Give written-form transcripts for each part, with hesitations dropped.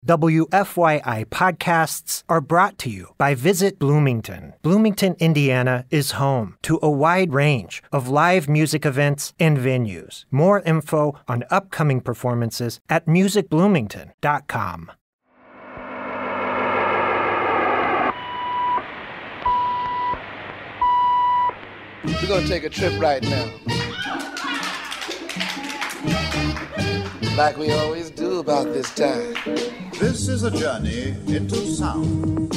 WFYI podcasts are brought to you by Visit Bloomington. Bloomington, Indiana is home to a wide range of live music events and venues. More info on upcoming performances at musicbloomington.com. We're going to take a trip right now. Like we always do about this time. This is a journey into sound.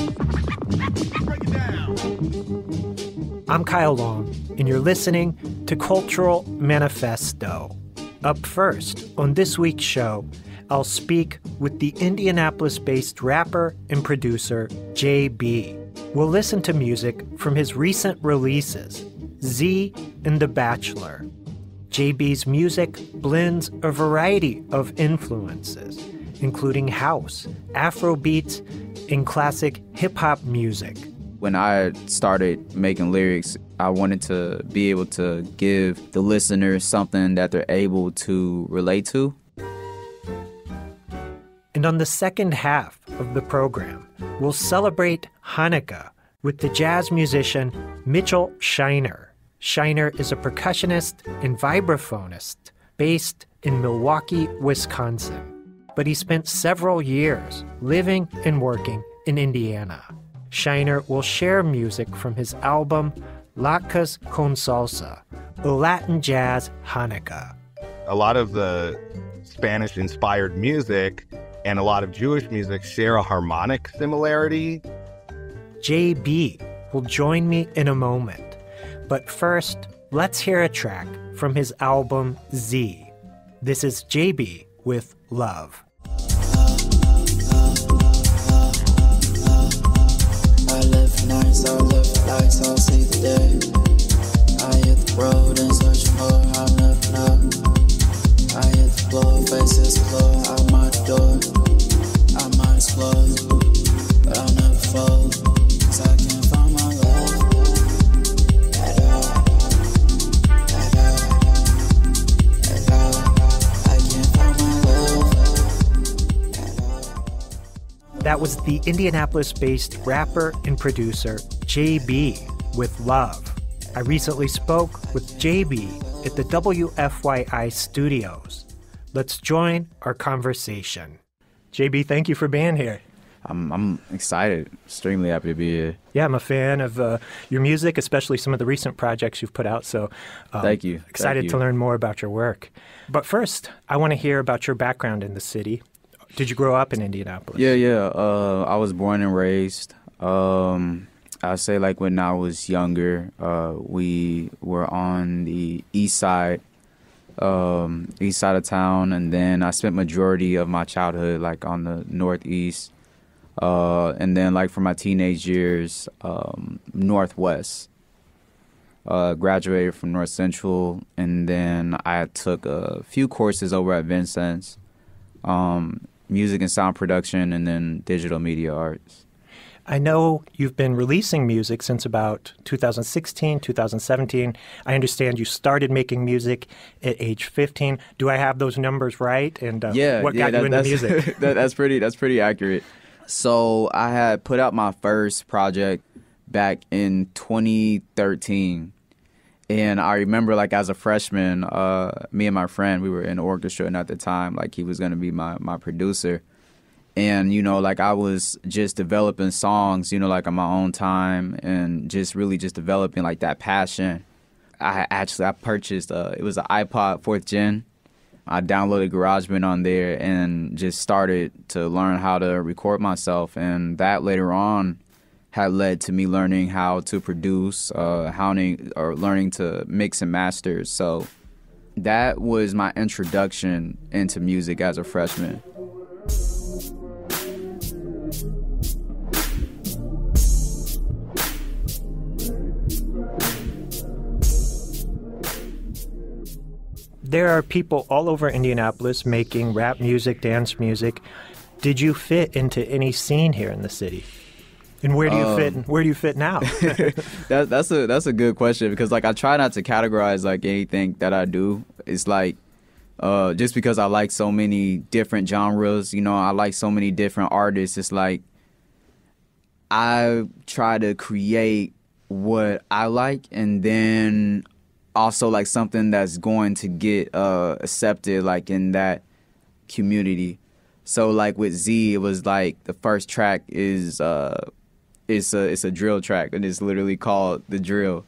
Break it down. I'm Kyle Long, and you're listening to Cultural Manifesto. Up first, on this week's show, I'll speak with the Indianapolis-based rapper and producer Jaye B. We'll listen to music from his recent releases, Z and The Bachelor. Jaye B's music blends a variety of influences, including house, Afro beats, and classic hip-hop music. When I started making lyrics, I wanted to be able to give the listeners something that they're able to relate to. And on the second half of the program, we'll celebrate Hanukkah with the jazz musician Mitchell Shiner. Shiner is a percussionist and vibraphonist based in Milwaukee, Wisconsin. But he spent several years living and working in Indiana. Shiner will share music from his album Latkes con Salsa, a Latin Jazz Hanukkah. A lot of the Spanish-inspired music and a lot of Jewish music share a harmonic similarity. Jaye B will join me in a moment. But first, let's hear a track from his album Z. This is Jaye B with Love. I live nights, I live lights, I'll see the day. I hit the road and search for, I'll never know. I hit the floor, faces floor, out my door. I might explode, but I'll never fall. 'Cause I can't find my love. That was the Indianapolis-based rapper and producer Jaye B with Love. I recently spoke with Jaye B at the WFYI studios. Let's join our conversation. Jaye B, thank you for being here. I'm excited, extremely happy to be here. Yeah, I'm a fan of your music, especially some of the recent projects you've put out. So Thank you. Excited to learn more about your work. But first, I want to hear about your background in the city. Did you grow up in Indianapolis? Yeah. I was born and raised. I say like when I was younger, we were on the east side of town, and then I spent majority of my childhood like on the northeast, and then like for my teenage years, northwest. Graduated from North Central, and then I took a few courses over at Vincent's. Music and sound production, and then digital media arts. I know you've been releasing music since about 2016, 2017. I understand you started making music at age 15. Do I have those numbers right? And what got you into music? That's pretty accurate. So I had put out my first project back in 2013. And I remember, like, as a freshman, me and my friend, we were in orchestra, and at the time, like, he was going to be my producer. And, you know, like, I was just developing songs, you know, like, on my own time, and just really just developing, like, that passion. I purchased, it was an iPod 4th Gen. I downloaded GarageBand on there and just started to learn how to record myself. And that later on had led to me learning how to produce, learning to mix and master. So that was my introduction into music as a freshman. There are people all over Indianapolis making rap music, dance music. Did you fit into any scene here in the city? And where do you fit? Where do you fit now? That's a good question, because like I try not to categorize like anything that I do. It's like just because I like so many different genres, you know, I like so many different artists. It's like I try to create what I like, and then also like something that's going to get accepted like in that community. So like with Z, it was like the first track is it's a drill track, and it's literally called The Drill.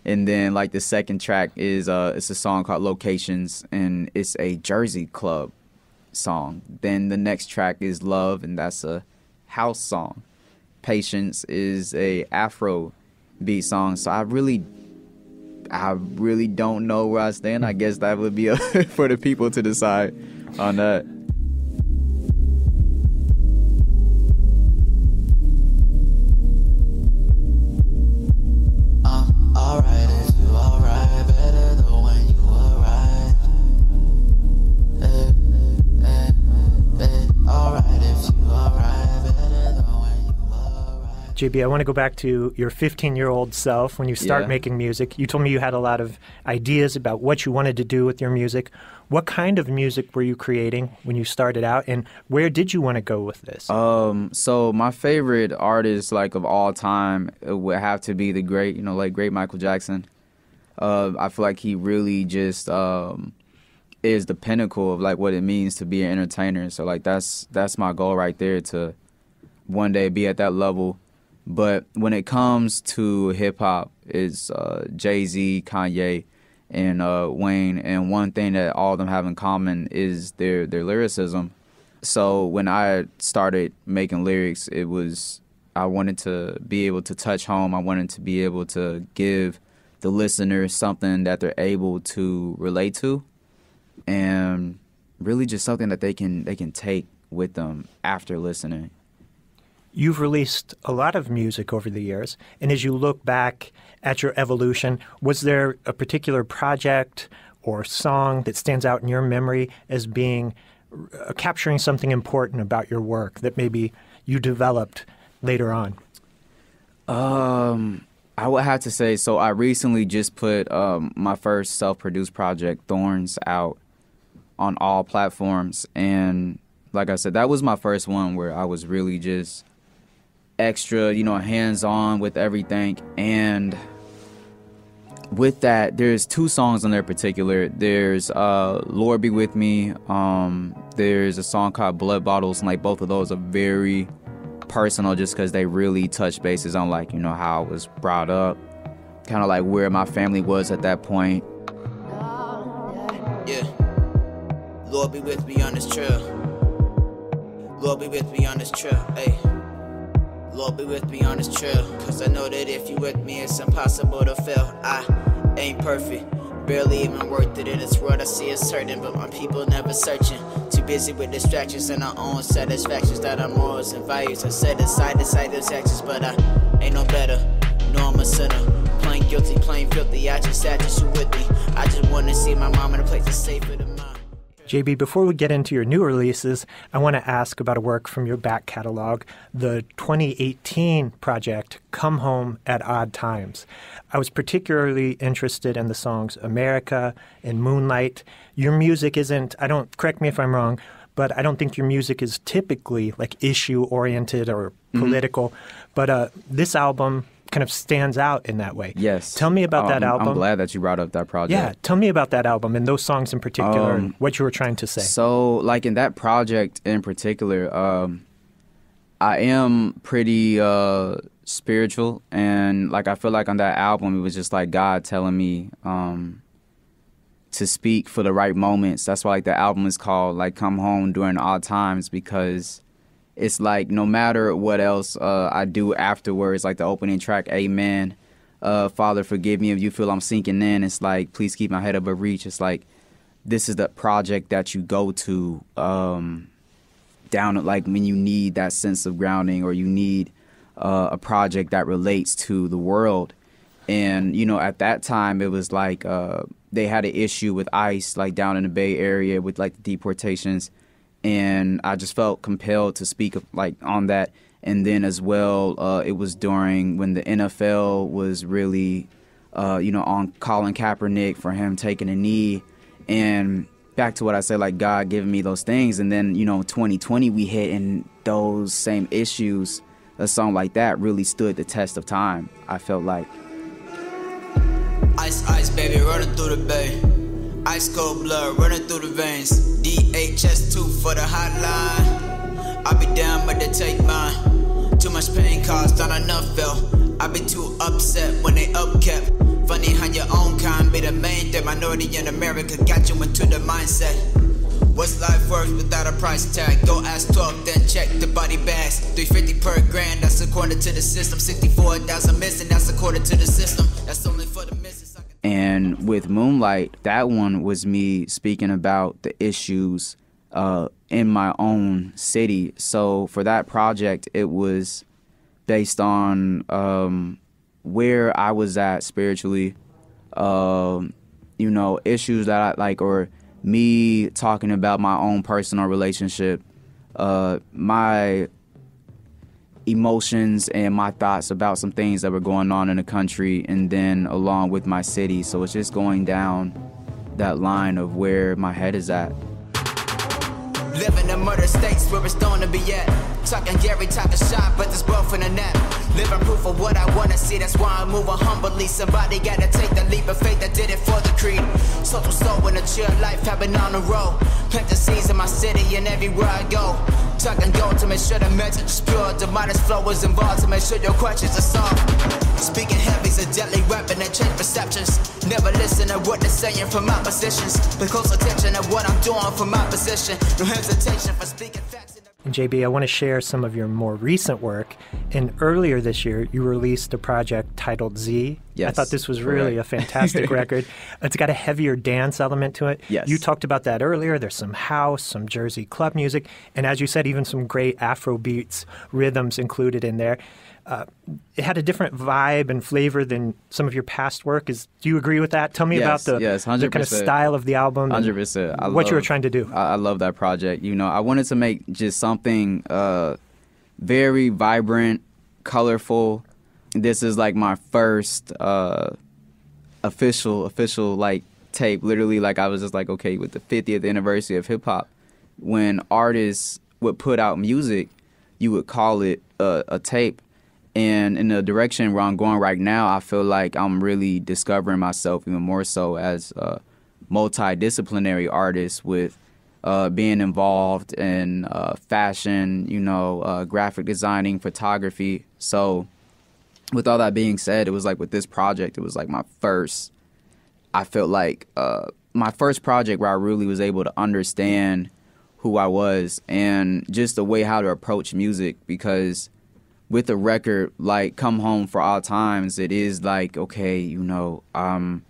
And then like the second track is it's a song called Locations, and it's a Jersey club song. Then the next track is Love, and that's a house song. Patience is a Afro beat song. So I really don't know where I stand. I guess that would be for the people to decide on that. Alright, if you alright, better than when you alright. Alright, if you alright, better than when you alright. JB, I want to go back to your 15-year-old self when you start making music. You told me you had a lot of ideas about what you wanted to do with your music. What kind of music were you creating when you started out, and where did you want to go with this? So my favorite artist, like of all time, would have to be the great Michael Jackson. I feel like he really just is the pinnacle of like what it means to be an entertainer. So like that's my goal right there, to one day be at that level. But when it comes to hip hop, it's Jay-Z, Kanye, and Wayne, and one thing that all of them have in common is their lyricism. So when I started making lyrics, I wanted to be able to touch home. I wanted to be able to give the listener something that they're able to relate to, and really just something that they can take with them after listening. You've released a lot of music over the years, and as you look back at your evolution, was there a particular project or song that stands out in your memory as being capturing something important about your work that maybe you developed later on? I would have to say, so I recently just put my first self-produced project, Thorns, out on all platforms, and like I said, that was my first one where I was really just extra, hands-on with everything. And with that, there's two songs on there in particular. There's Lord Be With Me. There's a song called Blood Bottles, and like both of those are very personal just because they really touch bases on like, how I was brought up, kind of like where my family was at that point. Yeah. Lord be with me on this trail. Lord be with me on this trail. Hey. Lord be with me on this trail, cause I know that if you with me, it's impossible to fail. I ain't perfect, barely even worth it in this world. I see it's certain, but my people never searching. Too busy with distractions and our own satisfactions, that our morals and values are set aside those actions. But I ain't no better, no, I'm a sinner. Plain guilty, plain filthy, I just you with me. I just wanna see my mom in a place that's safer than mine. JB, before we get into your new releases, I want to ask about a work from your back catalog, the 2018 project, Come Home at Odd Times. I was particularly interested in the songs America and Moonlight. Your music isn't, correct me if I'm wrong, but I don't think your music is typically like issue-oriented or political. But this album kind of stands out in that way. Yes. Tell me about that album. I'm glad that you brought up that project. Yeah, tell me about that album and those songs in particular and what you were trying to say. So, like in that project in particular, I am pretty spiritual, and like I feel like on that album it was just like God telling me to speak for the right moments. That's why like the album is called like Come Home During Odd Times, because it's like no matter what else I do afterwards, like the opening track, Amen, Father, forgive me if you feel I'm sinking in. It's like, please keep my head above reach. It's like, this is the project that you go to down at like when you need that sense of grounding, or you need a project that relates to the world. And, at that time it was like they had an issue with ICE, like down in the Bay Area with like the deportations. And I just felt compelled to speak like on that. And then as well, it was during when the NFL was really, on Colin Kaepernick for him taking a knee. And back to what I said, like God giving me those things. And then, 2020 we hit, and those same issues, a song like that really stood the test of time, I felt like. Ice, ice, baby, running through the bay. Ice cold blood running through the veins. DHS2 for the hotline. I be down, but they take mine. Too much pain caused, not enough felt. I be too upset when they upkept. Funny how your own kind be the main thing. Minority in America got you into the mindset. What's life worth without a price tag? Go ask 12, then check the body bags. 350 per grand, that's according to the system. 64,000 missing, that's according to the system. That's only for the misses. And with Moonlight, that one was me speaking about the issues in my own city. So for that project, it was based on where I was at spiritually, issues that I like, or me talking about my own personal relationship, my emotions and my thoughts about some things that were going on in the country, and then along with my city. So it's just going down that line of where my head is at. Living in murder states where it's going to be at. Talking Gary, talking shot, but there's wealth in the net. Living proof of what I wanna see, that's why I'm moving humbly. Somebody gotta take the leap of faith that did it for the creed. Social soul in a chill life, have been on the road. Plant the seeds in my city and everywhere I go. Talking gold to make sure the message is pure. The modest flow is involved to make sure your questions are solved. Speaking heavy's a deadly weapon that change perceptions. Never listen to what they're saying from my positions. Pay close attention to what I'm doing from my position. No hesitation for speaking facts. And Jaye B, I want to share some of your more recent work. And earlier this year, you released a project titled Z. Yes, I thought this was really a fantastic record. It's got a heavier dance element to it. Yes. You talked about that earlier. There's some house, some Jersey club music, and as you said, even some great Afro beats, rhythms included in there. It had a different vibe and flavor than some of your past work. Do you agree with that? Tell me about the kind of style of the album. 100%. What you were trying to do. I love that project. I wanted to make just something very vibrant, colorful. This is like my first official like tape. Literally, like I was just like, okay, with the 50th anniversary of hip hop, when artists would put out music, you would call it a tape. And in the direction where I'm going right now, I feel like I'm really discovering myself even more so as a multidisciplinary artist with being involved in fashion, graphic designing, photography. So with all that being said, it was like with this project, it was like my first project where I really was able to understand who I was and just the way how to approach music, because with a record like Come Home for All Times, it is like, okay, I'm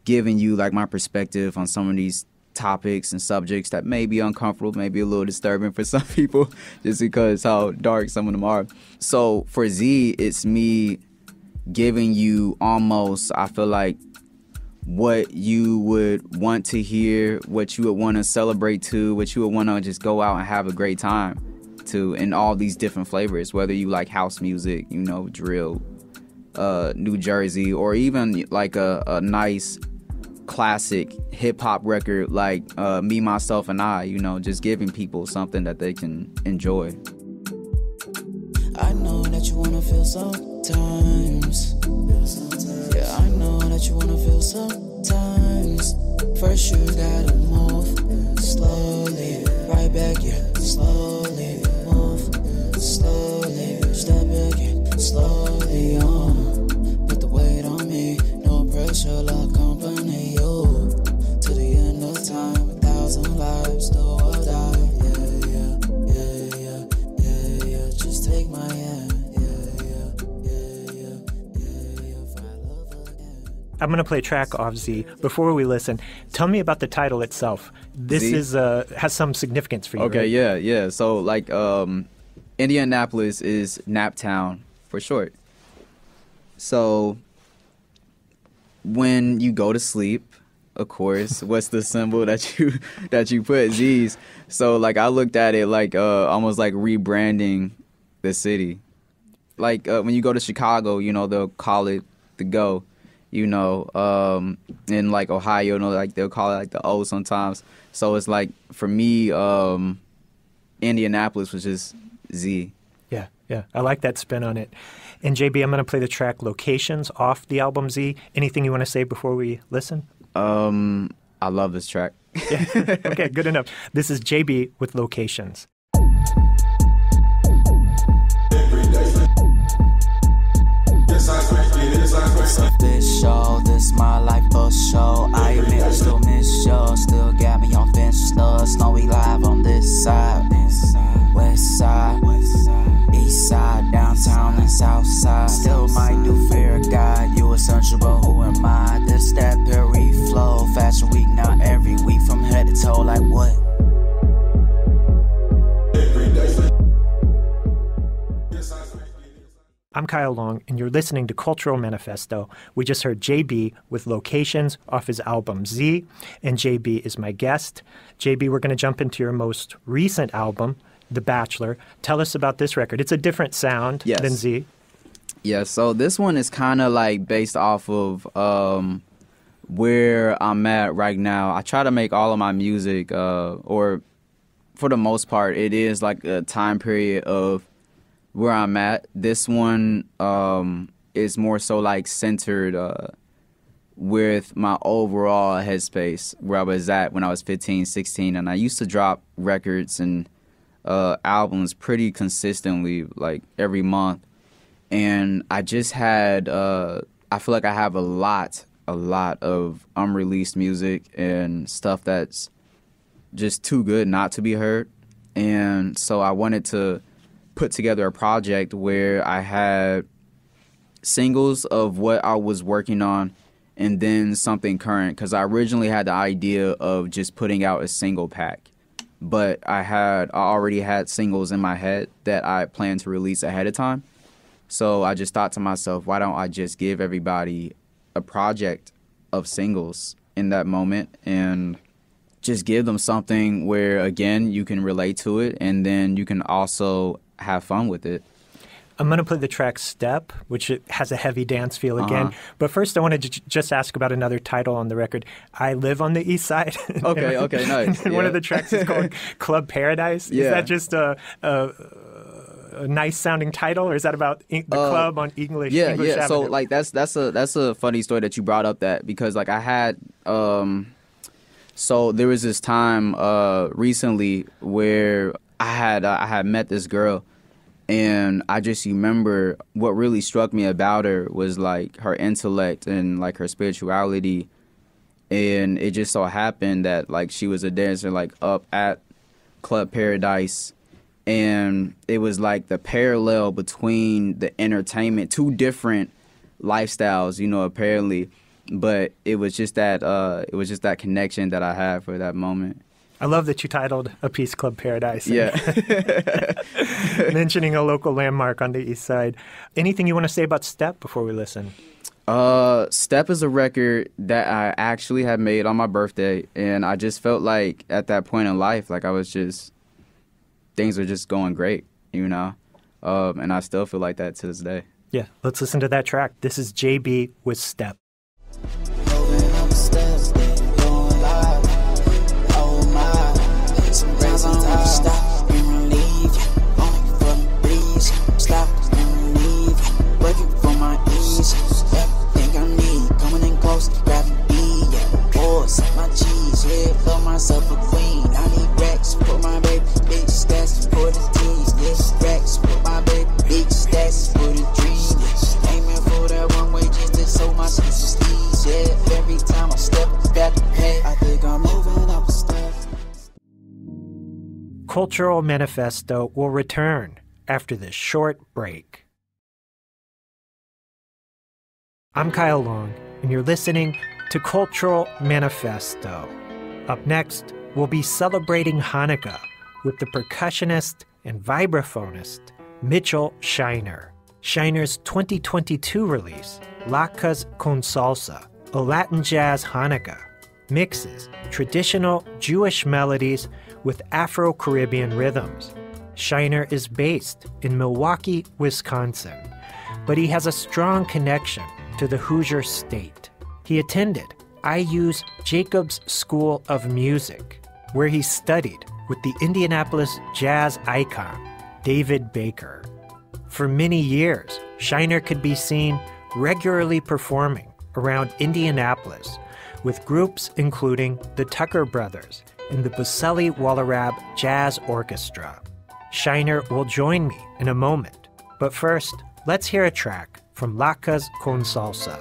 giving you like my perspective on some of these topics and subjects that may be uncomfortable, maybe a little disturbing for some people just because how dark some of them are. So for Z, it's me giving you almost, I feel like, what you would want to hear, what you would want to celebrate to, what you would want to just go out and have a great time to, in all these different flavors, whether you like house music, drill, New Jersey, or even like a nice classic hip-hop record like Me, Myself, and I, just giving people something that they can enjoy. I know that you wanna feel sometimes. Yeah, I know that you wanna feel sometimes. First you gotta move slowly, right back, yeah, slowly, move slowly, step again, slowly on. Put the weight on me, no pressure, I'll accompany you to the end of time. 1,000 lives, do or die. Yeah. Just take my hand. I'm going to play a track off Z. Before we listen, tell me about the title itself. This has some significance for you. Okay, right? yeah. So like Indianapolis is Naptown for short. So when you go to sleep, of course, what's the symbol that you put? Z's. So like I looked at it like almost like rebranding the city. Like when you go to Chicago, they'll call it the Go. you know, in like Ohio, you know, like they'll call it like the O sometimes. So it's like for me, Indianapolis was just Z. Yeah, I like that spin on it. And JB, I'm going to play the track Locations off the album Z. Anything you want to say before we listen? I love this track. Yeah. Okay, good enough. This is JB with Locations. This show, this my life for show. I admit I still miss you. Still got me on Finsta. Know we live on this side. West side, east side, downtown and south side. Still might do Fear of God. You essential, but who am I? This that Perry flow. Fashion week, not every week. From head to toe, like what? I'm Kyle Long, and you're listening to Cultural Manifesto. We just heard JB with Locations off his album Z, and JB is my guest. JB, we're going to jump into your most recent album, The Bachelor. Tell us about this record. It's a different sound than Z. Yeah, so this one is kind of like based off of where I'm at right now. I try to make all of my music, or for the most part, it is like a time period of where I'm at. This one is more so like centered with my overall headspace, where I was at when I was 15, 16. And I used to drop records and albums pretty consistently, like every month. And I just had, I feel like I have a lot of unreleased music and stuff that's just too good not to be heard. And so I wanted to put together a project where I had singles of what I was working on and then something current, because I originally had the idea of just putting out a single pack, but I already had singles in my head that I planned to release ahead of time. So I just thought to myself, why don't I just give everybody a project of singles in that moment and just give them something where, again, you can relate to it and then you can also have fun with it. I'm going to play the track Step, which has a heavy dance feel again. But first, I wanted to just ask about another title on the record. I Live on the East Side. Okay, nice. And one of the tracks is called Club Paradise. Yeah. Is that just a nice-sounding title, or is that about the club on English Avenue? Yeah. So, like, that's a funny story that you brought up that, because, like, I had so there was this time recently where I had met this girl, and I just remember what really struck me about her was like her intellect and like her spirituality. And it just so happened that like she was a dancer like up at Club Paradise, and it was like the parallel between the entertainment, two different lifestyles, you know, apparently, but it was just that connection that I had for that moment. I love that you titled a piece Club Paradise. Yeah. Mentioning a local landmark on the East Side. Anything you want to say about Step before we listen? Step is a record that I actually had made on my birthday, and I just felt like at that point in life, like things were just going great, you know? And I still feel like that to this day. Yeah, let's listen to that track. This is JB with Step. Sometimes I don't want to stop and leave. Only for the breeze. Stop and leave. Working for my ease. Everything I need. Coming in close, grabbing B. Yeah, boys, my cheese. Yeah, love myself a queen. I need racks for my baby. Big stats for the team. Yeah, racks for my baby. Big stats for the dream. Yeah, aiming for that one way just to show my sister's steez. Yeah, every time I step back, hey, I think I'm moving up a step. Cultural Manifesto will return after this short break. I'm Kyle Long, and you're listening to Cultural Manifesto. Up next, we'll be celebrating Hanukkah with the percussionist and vibraphonist Mitchell Shiner. Shiner's 2022 release, Latkes con Salsa, a Latin Jazz Hanukkah, mixes traditional Jewish melodies with Afro-Caribbean rhythms. Shiner is based in Milwaukee, Wisconsin, but he has a strong connection to the Hoosier state. He attended IU's Jacobs School of Music, where he studied with the Indianapolis jazz icon, David Baker. For many years, Shiner could be seen regularly performing around Indianapolis with groups including the Tucker Brothers and the Boselli Wallerab Jazz Orchestra. Shiner will join me in a moment, but first, let's hear a track from Latkes con Salsa.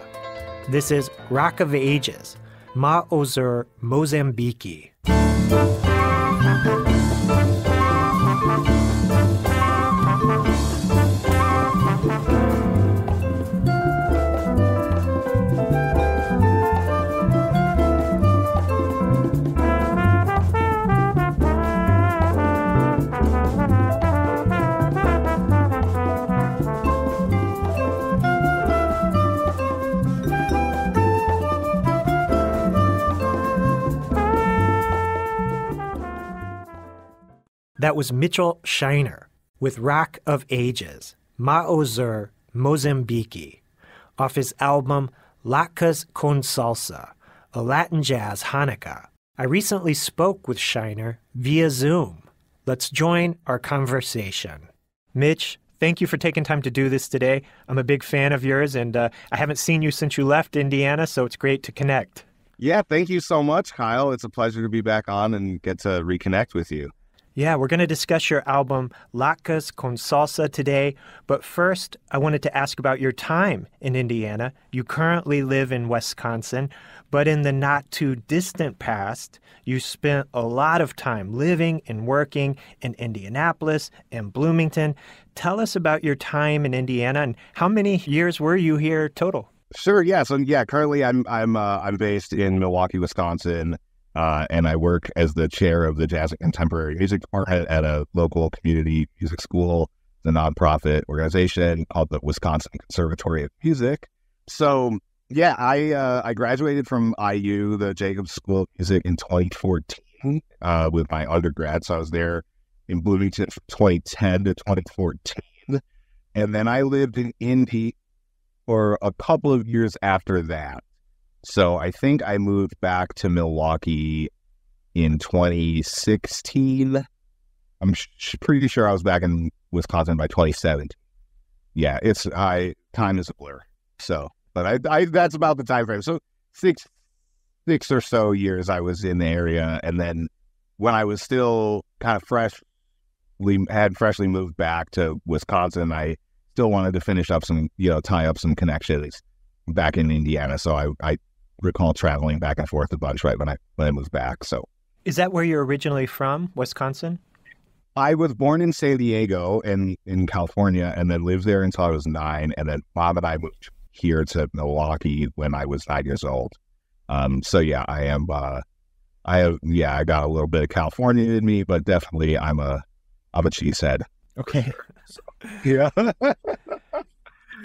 This is Rock of Ages, Ma Ozur Mozambique. That was Mitchell Shiner with Rock of Ages, Ma Ozur Mozambique, off his album Latkes con Salsa, a Latin Jazz Hanukkah. I recently spoke with Shiner via Zoom. Let's join our conversation. Mitch, thank you for taking time to do this today. I'm a big fan of yours, and I haven't seen you since you left Indiana, so it's great to connect. Yeah, thank you so much, Kyle. It's a pleasure to be back on and get to reconnect with you. Yeah, we're going to discuss your album Latkes con Salsa today, but first I wanted to ask about your time in Indiana. You currently live in Wisconsin, but in the not-too-distant past, you spent a lot of time living and working in Indianapolis and Bloomington. Tell us about your time in Indiana, and how many years were you here total? Sure, yeah. So currently I'm based in Milwaukee, Wisconsin. And I work as the chair of the Jazz and Contemporary Music Department at a local community music school, the nonprofit organization called the Wisconsin Conservatory of Music. So, yeah, I graduated from IU, the Jacobs School of Music, in 2014 with my undergrad. So I was there in Bloomington from 2010 to 2014. And then I lived in Indy for a couple of years after that. So I think I moved back to Milwaukee in 2016. I'm pretty sure I was back in Wisconsin by 2017. Yeah, time is a blur. So, but I that's about the time frame. So six or so years I was in the area, and then when I was still kind of freshly moved back to Wisconsin, I still wanted to finish up some, tie up some connections back in Indiana. So I recall traveling back and forth a bunch right when I moved back. So, is that where you're originally from, Wisconsin? I was born in San Diego in California, and then lived there until I was 9. And then Mom and I moved here to Milwaukee when I was 9 years old. So yeah, I got a little bit of California in me, but definitely I'm a cheesehead. Okay. So, yeah.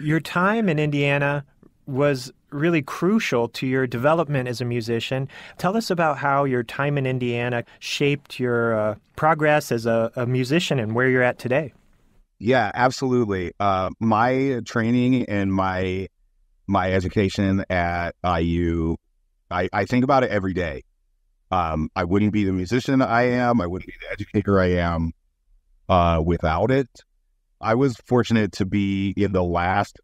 Your time in Indiana was really crucial to your development as a musician. Tell us about how your time in Indiana shaped your progress as a musician and where you're at today. Yeah, absolutely. My training and my education at IU, I think about it every day. I wouldn't be the musician I am. I wouldn't be the educator I am without it. I was fortunate to be in the last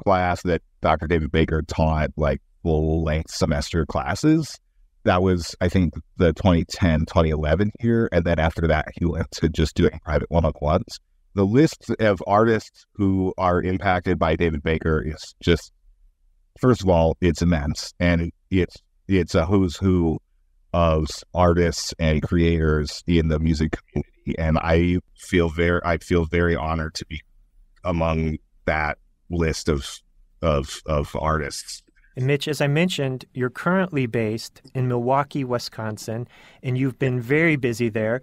class that Dr. David Baker taught, like full-length semester classes. That was, I think, the 2010, 2011 year. And then after that, he went to just doing private one-on-ones. The list of artists who are impacted by David Baker is just, first of all, it's immense. And it's a who's who of artists and creators in the music community. And I feel very honored to be among that list of artists. And Mitch, as I mentioned, you're currently based in Milwaukee, Wisconsin, and you've been very busy there.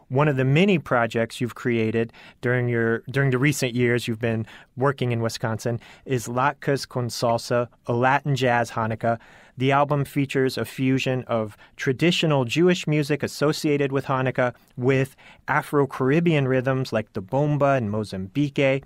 One of the many projects you've created during the recent years you've been working in Wisconsin is Latkes con Salsa, a Latin Jazz Hanukkah. The album features a fusion of traditional Jewish music associated with Hanukkah with Afro-Caribbean rhythms like the bomba and Mozambique.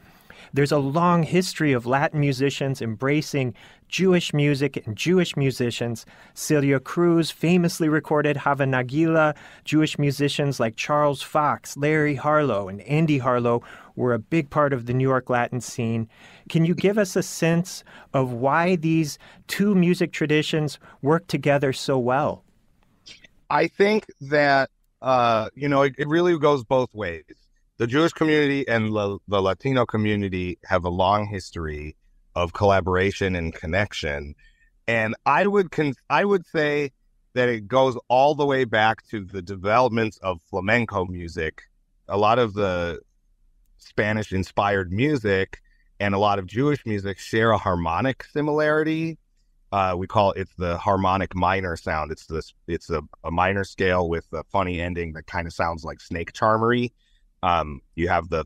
There's a long history of Latin musicians embracing Jewish music and Jewish musicians. Celia Cruz famously recorded Hava Nagila. Jewish musicians like Charles Fox, Larry Harlow, and Andy Harlow were a big part of the New York Latin scene. Can you give us a sense of why these two music traditions work together so well? I think that, it really goes both ways. The Jewish community and the Latino community have a long history of collaboration and connection. And I would say that it goes all the way back to the developments of flamenco music. A lot of the Spanish-inspired music and a lot of Jewish music share a harmonic similarity. We call it the harmonic minor sound. It's a minor scale with a funny ending that kind of sounds like snake charmery. You have the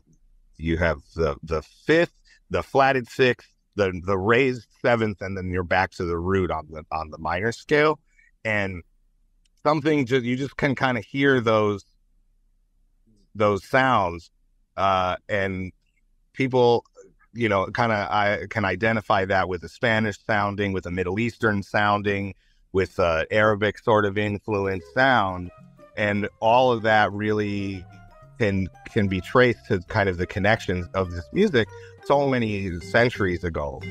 fifth, the flatted sixth, the raised seventh, and then you're back to the root on the minor scale. And you just can kind of hear those sounds, and people, I can identify that with a Spanish sounding, with a Middle Eastern sounding, with Arabic sort of influence sound, and all of that really can be traced to kind of the connections of this music so many centuries ago.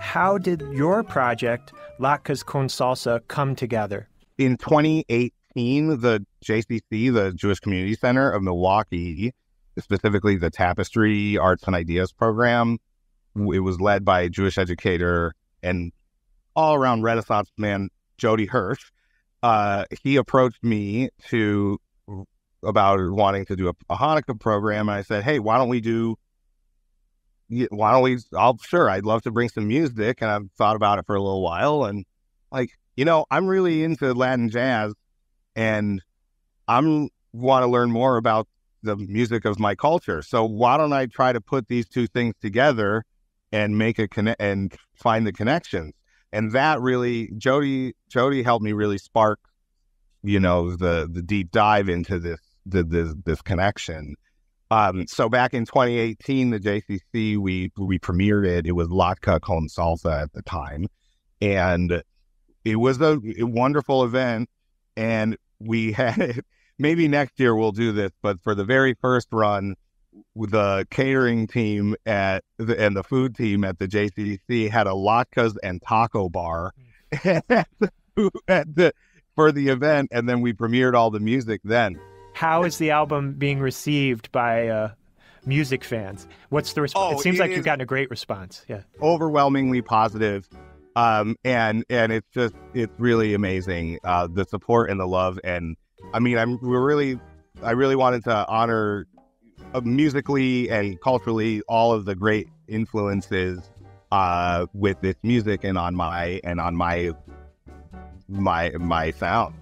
How did your project, Latkes con Salsa, come together? In 2018, the JCC, the Jewish Community Center of Milwaukee, specifically the Tapestry Arts and Ideas program, it was led by a Jewish educator and all-around Renaissance man, Jody Hirsch. He approached me about wanting to do a Hanukkah program, and I said, hey, sure, I'd love to bring some music, and I've thought about it for a little while, and I'm really into Latin jazz, and I want to learn more about the music of my culture, so why don't I try to put these two things together and make and find the connections? And that really, Jody helped me really spark, the deep dive into this connection. So back in 2018, the JCC, we premiered it. It was Latkes con Salsa at the time. And it was a wonderful event. And we had, maybe next year we'll do this, but for the very first run, the catering team and the food team at the JCC had a latkes and taco bar for the event. And then we premiered all the music then. How is the album being received by music fans? What's the response? It seems like you've gotten a great response. Yeah, overwhelmingly positive, and it's really amazing, the support and the love. And I mean, I really wanted to honor musically and culturally all of the great influences with this music and on my sound,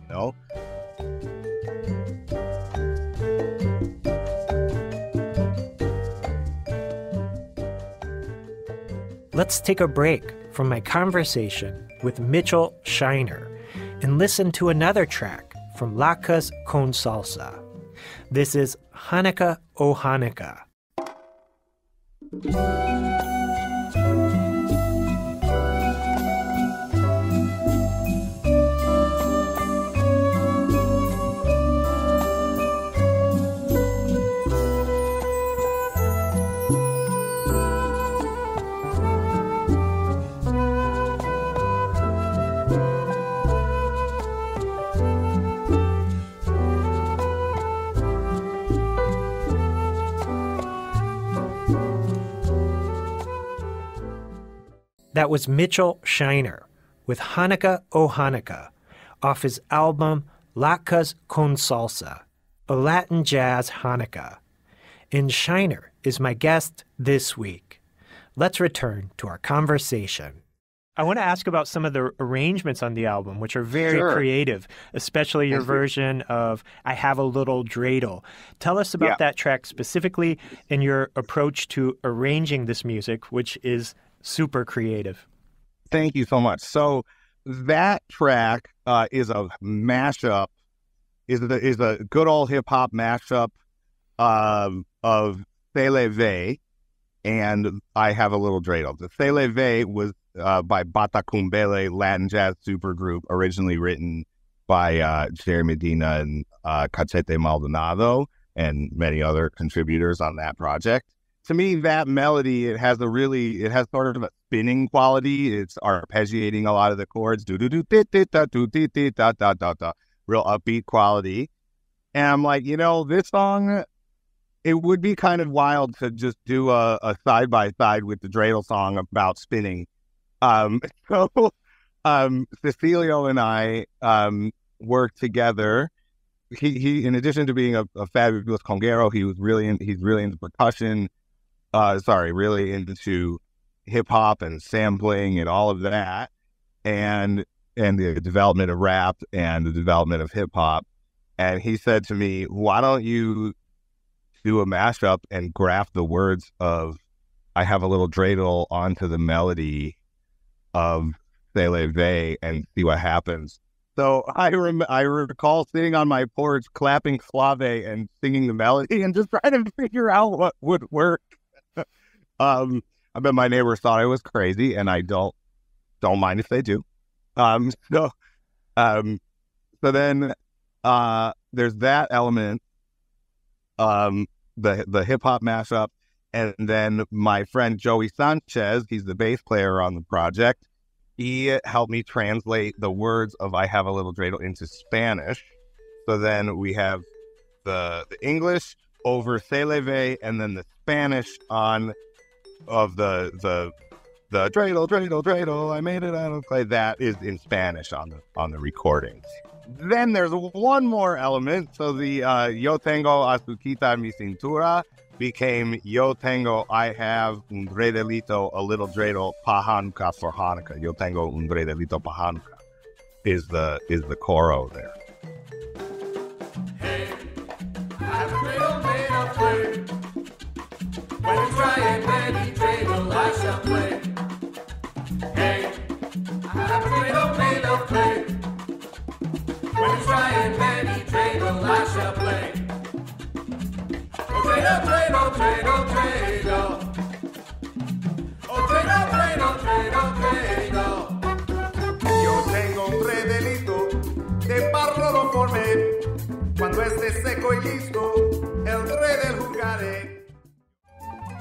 Let's take a break from my conversation with Mitchell Shiner and listen to another track from Latkes con Salsa. This is Hanukkah, O Hanukkah. That was Mitchell Shiner with Hanukkah, O Hanukkah, off his album Latkes con Salsa, a Latin Jazz Hanukkah. and Shiner is my guest this week. Let's return to our conversation. I want to ask about some of the arrangements on the album, which are very creative, especially your version of I Have a Little Dreidel. Tell us about that track specifically and your approach to arranging this music, which is super creative. Thank you so much. So that track is a mashup, is a good old hip-hop mashup of Se Le Ve and I Have a Little Dreidel. The Se Le Ve was by Batacumbele, Latin Jazz Supergroup, originally written by Jerry Medina and Cachete Maldonado and many other contributors on that project. To me, that melody, it has sort of a spinning quality. It's arpeggiating a lot of the chords, do-do-do-dit-dit-da-do-dit-dit-da-da-da-da, real upbeat quality. And I'm like, this song, it would be kind of wild to just do a side-by-side with the dreidel song about spinning. So Cecilio and I worked together. He in addition to being a fabulous conguero, he's really into percussion. Really into hip hop and sampling and all of that, and the development of rap and the development of hip hop. And he said to me, "Why don't you do a mashup and graft the words of I Have a Little Dreidel onto the melody of Se Le Ve and see what happens?" So I recall sitting on my porch, clapping clave and singing the melody and just trying to figure out what would work. I bet my neighbors thought I was crazy, and I don't mind if they do. So then there's that element, the hip hop mashup. And then my friend Joey Sanchez, he's the bass player on the project. He helped me translate the words of I Have a Little Dreidel into Spanish. So then we have the English over Se Le Ve, and then the Spanish of the dreidel, dreidel, dreidel, I made it out of clay. That is in Spanish on the recordings. Then there's one more element. So the Yo tengo azuquita en mi cintura became Yo tengo, I have un dreidelito, a little dreidel, pa Hanukkah for Hanukkah. Yo tengo un dreidelito pa Hanukkah is the coro there. Hey, I have a dreidel made of clay. When it's dry and ready, dreidel I shall play. Hey, I have a dreidel made of clay. When it's dry and ready, dreidel I shall play. Oh, dreidel, dreidel, dreidel, dreidel. Oh, dreidel, dreidel, dreidel, dreidel. Yo tengo un dreidelito, de barro lo formé. Cuando esté seco y listo, el dreidel jugaré.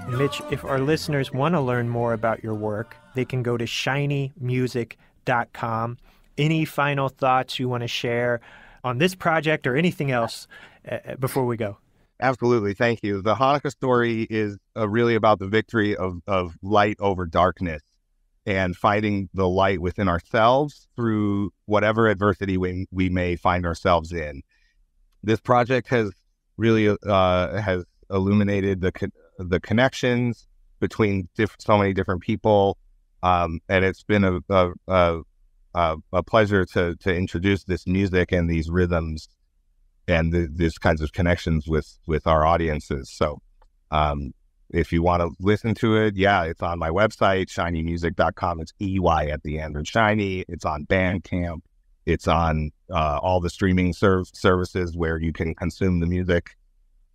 Mitch, if our listeners want to learn more about your work, they can go to shinymusic.com. Any final thoughts you want to share on this project or anything else before we go? Absolutely. Thank you. The Hanukkah story is really about the victory of light over darkness and finding the light within ourselves through whatever adversity we may find ourselves in. This project has really has illuminated the connections between so many different people, and it's been a pleasure to introduce this music and these rhythms and these kinds of connections with our audiences. So if you want to listen to it, it's on my website, shinymusic.com. It's EY at the end, or Shiny. It's on Bandcamp. It's on all the streaming services where you can consume the music.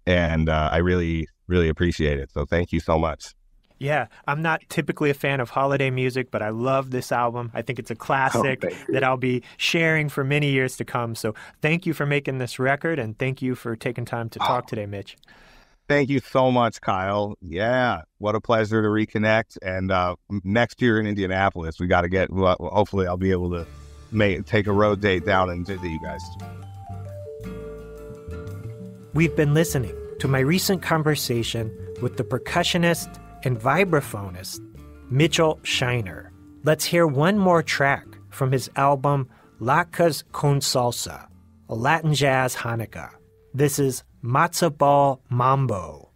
And I really, really appreciate it. So thank you so much. Yeah, I'm not typically a fan of holiday music, but I love this album. I think it's a classic that I'll be sharing for many years to come. So thank you for making this record, and thank you for taking time to talk today, Mitch. Thank you so much, Kyle. Yeah, what a pleasure to reconnect. And next year in Indianapolis, we got to get, hopefully I'll be able to take a road date down and visit you guys. We've been listening to my recent conversation with the percussionist and vibraphonist Mitchell Shiner. Let's hear one more track from his album Latkes con Salsa, a Latin Jazz Hanukkah. This is Matzo Ball Mambo.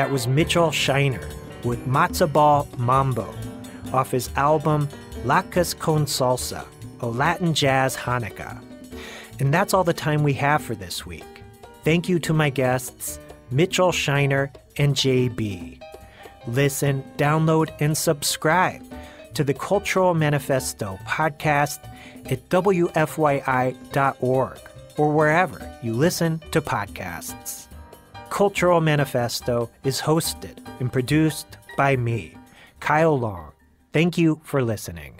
That was Mitchell Shiner with Matzo Ball Mambo off his album Latkes con Salsa, a Latin Jazz Hanukkah. And that's all the time we have for this week. Thank you to my guests, Mitchell Shiner and Jaye B. Listen, download, and subscribe to the Cultural Manifesto podcast at WFYI.org or wherever you listen to podcasts. Cultural Manifesto is hosted and produced by me, Kyle Long. Thank you for listening.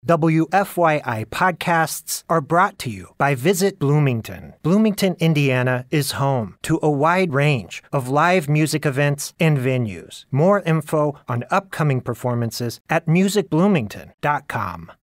WFYI podcasts are brought to you by Visit Bloomington. Bloomington, Indiana is home to a wide range of live music events and venues. More info on upcoming performances at musicbloomington.com.